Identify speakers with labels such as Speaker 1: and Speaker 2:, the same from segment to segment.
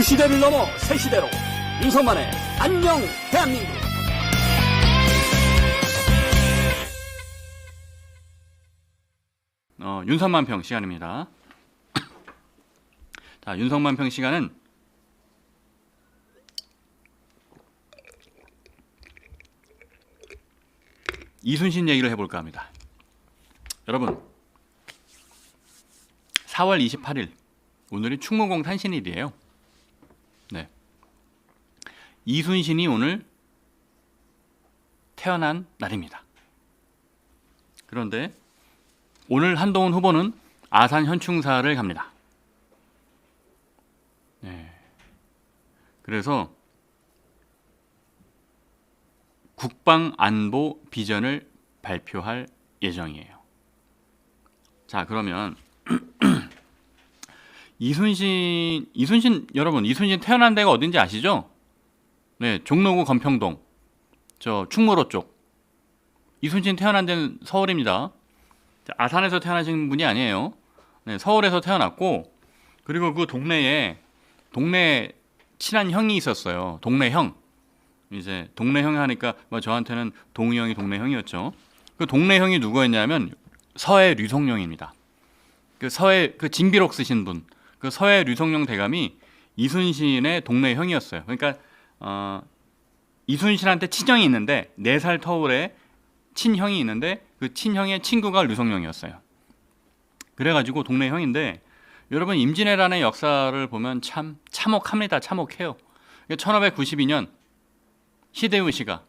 Speaker 1: 두 시대를 넘어 새 시대로 윤석만의 안녕 대한민국.
Speaker 2: 윤석만평 시간입니다. 자, 윤석만평 시간은 이순신 얘기를 해볼까 합니다. 여러분, 4월 28일 오늘이 충무공 탄신일이에요. 네, 이순신이 오늘 태어난 날입니다. 그런데 오늘 한동훈 후보는 아산 현충사를 갑니다. 네, 그래서 국방 안보 비전을 발표할 예정이에요. 자, 그러면 이순신 여러분, 이순신 태어난 데가 어딘지 아시죠? 네, 종로구 건평동, 저 충무로 쪽. 이순신 태어난 데는 서울입니다. 아산에서 태어나신 분이 아니에요. 네, 서울에서 태어났고, 그리고 그 동네에 친한 형이 있었어요. 동네 형. 이제 동네 형이 하니까 뭐 저한테는 동희 형이 동네 형이었죠. 그 동네 형이 누구였냐면 서해 류송룡입니다. 그 서해 그 징비록 쓰신 분, 그 서해 류송룡 대감이 이순신의 동네 형이었어요. 그러니까 이순신한테 친형이 있는데 4살 터울에 친형이 있는데 그 친형의 친구가 류송룡이었어요. 그래가지고 동네 형인데, 여러분 임진왜란의 역사를 보면 참 참혹합니다. 참혹해요. 1592년 히데요시가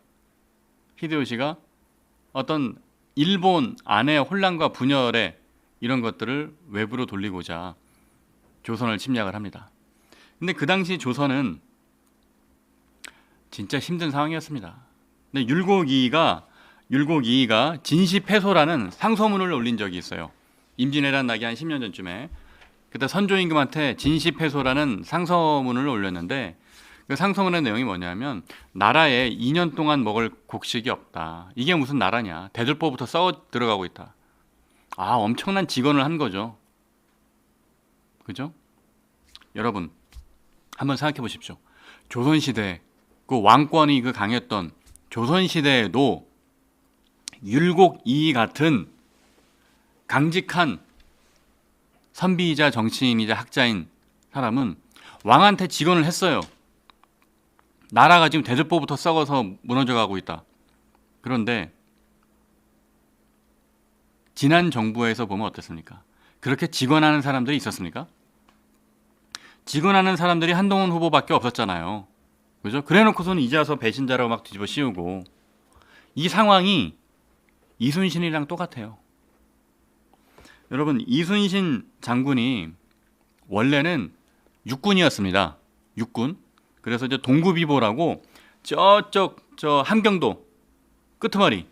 Speaker 2: 어떤 일본 안의 혼란과 분열에 이런 것들을 외부로 돌리고자 조선을 침략을 합니다. 근데 그 당시 조선은 진짜 힘든 상황이었습니다. 근데 율곡이이가 진시패소라는 상소문을 올린 적이 있어요. 임진왜란 나기 한 10년 전쯤에. 그때 선조임금한테 진시패소라는 상소문을 올렸는데, 그 상소문의 내용이 뭐냐면 나라에 2년 동안 먹을 곡식이 없다. 이게 무슨 나라냐. 대들보부터 썩어 들어가고 있다. 아, 엄청난 직언을 한 거죠. 그죠? 여러분, 한번 생각해 보십시오. 조선시대, 그 왕권이 그 강했던 조선시대에도 율곡이 같은 강직한 선비이자 정치인이자 학자인 사람은 왕한테 직언을 했어요. 나라가 지금 대들보부터 썩어서 무너져가고 있다. 그런데 지난 정부에서 보면 어땠습니까? 그렇게 직언하는 사람들이 있었습니까? 직언하는 사람들이 한동훈 후보밖에 없었잖아요. 그죠? 그래놓고서는 이제 와서 배신자라고 막 뒤집어 씌우고. 이 상황이 이순신이랑 똑같아요. 여러분, 이순신 장군이 원래는 육군이었습니다. 육군. 그래서 이제 동구비보라고 저쪽 저 함경도 끄트머리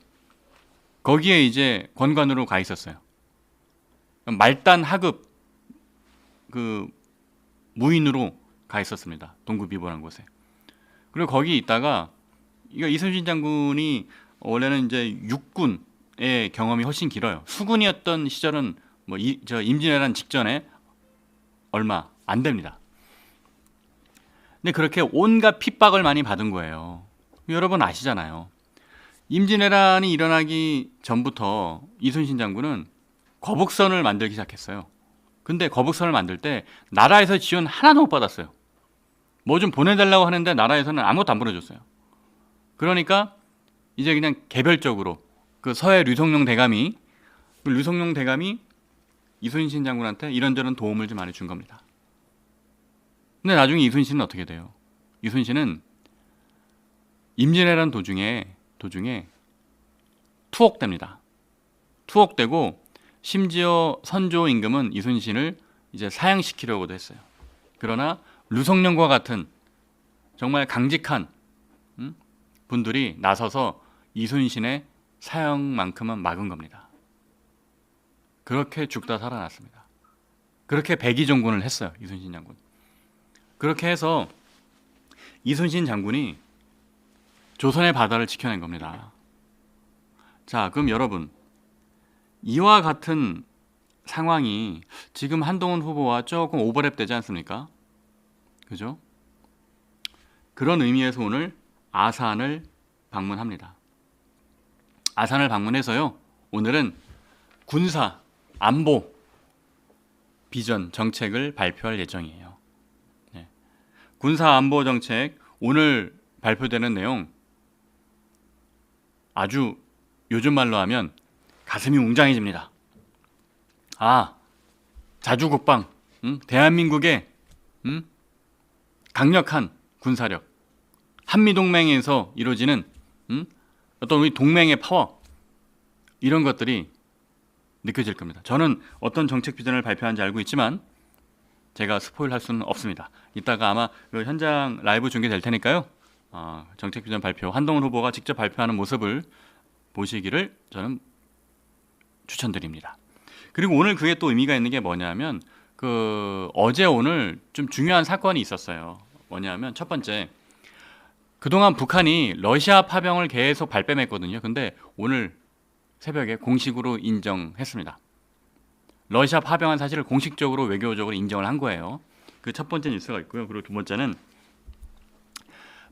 Speaker 2: 거기에 이제 권관으로 가 있었어요. 말단 하급 그 무인으로 가 있었습니다. 동구비보라는 곳에. 그리고 거기 있다가 이순신 장군이 원래는 이제 육군의 경험이 훨씬 길어요. 수군이었던 시절은 뭐 저 임진왜란 직전에 얼마 안 됩니다. 근데 그렇게 온갖 핍박을 많이 받은 거예요. 여러분 아시잖아요. 임진왜란이 일어나기 전부터 이순신 장군은 거북선을 만들기 시작했어요. 근데 거북선을 만들 때 나라에서 지원 하나도 못 받았어요. 뭐 좀 보내달라고 하는데 나라에서는 아무것도 안 보내줬어요. 그러니까 이제 그냥 개별적으로 그 서해 류송룡 대감이 이순신 장군한테 이런저런 도움을 좀 많이 준 겁니다. 근데 나중에 이순신은 어떻게 돼요? 이순신은 임진왜란 도중에 투옥됩니다. 투옥되고 심지어 선조 임금은 이순신을 이제 사형시키려고도 했어요. 그러나 류송룡과 같은 정말 강직한 분들이 나서서 이순신의 사형만큼은 막은 겁니다. 그렇게 죽다 살아났습니다. 그렇게 백의종군을 했어요. 이순신 장군. 그렇게 해서 이순신 장군이 조선의 바다를 지켜낸 겁니다. 자, 그럼 여러분, 이와 같은 상황이 지금 한동훈 후보와 조금 오버랩 되지 않습니까? 그죠? 그런 의미에서 오늘 아산을 방문합니다. 아산을 방문해서요. 오늘은 군사, 안보, 비전, 정책을 발표할 예정이에요. 네. 군사 안보 정책 오늘 발표되는 내용 아주 요즘 말로 하면 가슴이 웅장해집니다. 아, 자주국방, 대한민국의 강력한 군사력, 한미동맹에서 이루어지는 어떤 우리 동맹의 파워, 이런 것들이 느껴질 겁니다. 저는 어떤 정책 비전을 발표하는지 알고 있지만 제가 스포일할 수는 없습니다. 이따가 아마 그 현장 라이브 중계될 테니까요. 정책 비전 발표, 한동훈 후보가 직접 발표하는 모습을 보시기를 저는 추천드립니다. 그리고 오늘 그게 또 의미가 있는 게 뭐냐면 어제 오늘 좀 중요한 사건이 있었어요. 뭐냐면 첫 번째, 그동안 북한이 러시아 파병을 계속 발뺌했거든요. 근데 오늘 새벽에 공식으로 인정했습니다. 러시아 파병한 사실을 공식적으로 외교적으로 인정을 한 거예요. 그 첫 번째 뉴스가 있고요. 그리고 두 번째는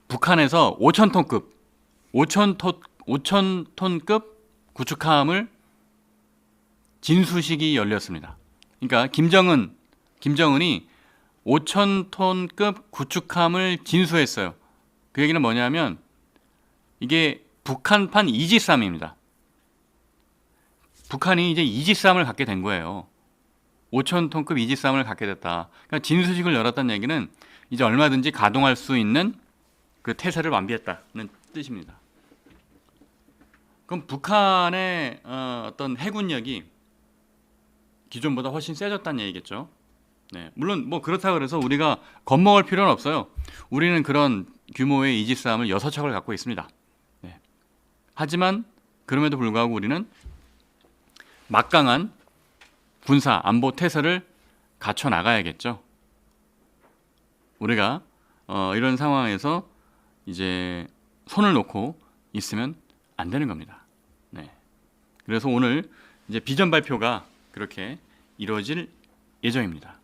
Speaker 2: 북한에서 5,000톤급 구축함을 진수식이 열렸습니다. 그러니까 김정은이 5,000톤급 구축함을 진수했어요. 그 얘기는 뭐냐면 이게 북한판 이지스함입니다. 북한이 이제 이지스함을 갖게 된 거예요. 5,000톤급 이지스함을 갖게 됐다. 그러니까 진수식을 열었다는 얘기는 이제 얼마든지 가동할 수 있는 그 태세를 완비했다는 뜻입니다. 그럼 북한의 어떤 해군력이 기존보다 훨씬 세졌다는 얘기겠죠. 네, 물론 뭐 그렇다 그래서 우리가 겁먹을 필요는 없어요. 우리는 그런 규모의 이지스함을 6척을 갖고 있습니다. 네. 하지만 그럼에도 불구하고 우리는 막강한 군사 안보 태세를 갖춰 나가야겠죠. 우리가 이런 상황에서 이제 손을 놓고 있으면 안 되는 겁니다. 네. 그래서 오늘 이제 비전 발표가 그렇게 이루어질 예정입니다.